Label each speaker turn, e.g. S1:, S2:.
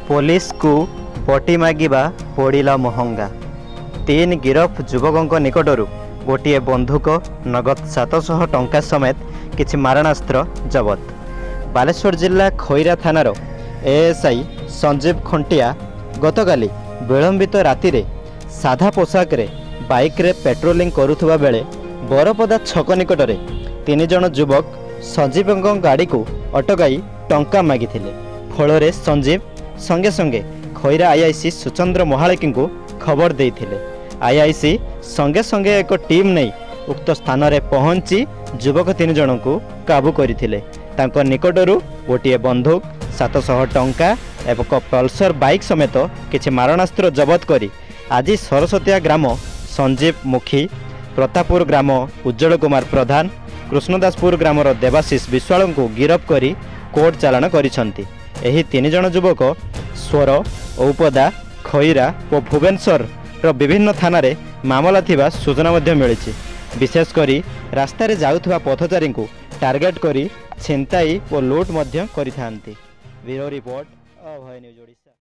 S1: Police को पटी मागिबा पड़िला महंगा। 3 गिरफ युवकों निकटरू गोटे बंधुक नगद 700 टंका समेत किछि मारणास्त्र जबत। बालेश्वर जिला खैरा थानार एएसआई संजीव खंटिया गतकाली विलंबित राति रे साधा पोशाक रे बाइक रे पेट्रोलिंग करुथुबा बेले बरपदा छक निकटरे 3 जन युवक संजीव गाड़ी को अटकाई टंका मागिथिले। फल संजीव संगे संगे खैरा आईआईसी सुचंद्र महालिकी को खबर देइथिले। आईआईसी संगे संगे एक टीम नहीं उक्त स्थान रे पहुंची युवक 3 जन को काबू करथिले। तांको निकटरू गोटे बंदूक 700 टंका एवं पल्सर बाइक समेत किछि मारणास्त्र जबत करी आज सरस्वतिया ग्राम संजीव मुखी, प्रतापुर ग्राम उज्जवल कुमार प्रधान, कृष्णदासपुर ग्राम देवाशीष विश्वाल को गिरफ करी कोर्ट चालाण करिसंती। एही 3 जन युवक स्वर, औपदा, खैरा और भुवनेश्वर विभिन्न थाना रे मामला थिबा सूचना मध्य मिली। विशेषकर रास्ता रे जाउथबा पथचारी को टार्गेट करी छिनताई और लूट मध्य करिथांती। ब्यूरो रिपोर्ट अभय न्यूज ओडिशा।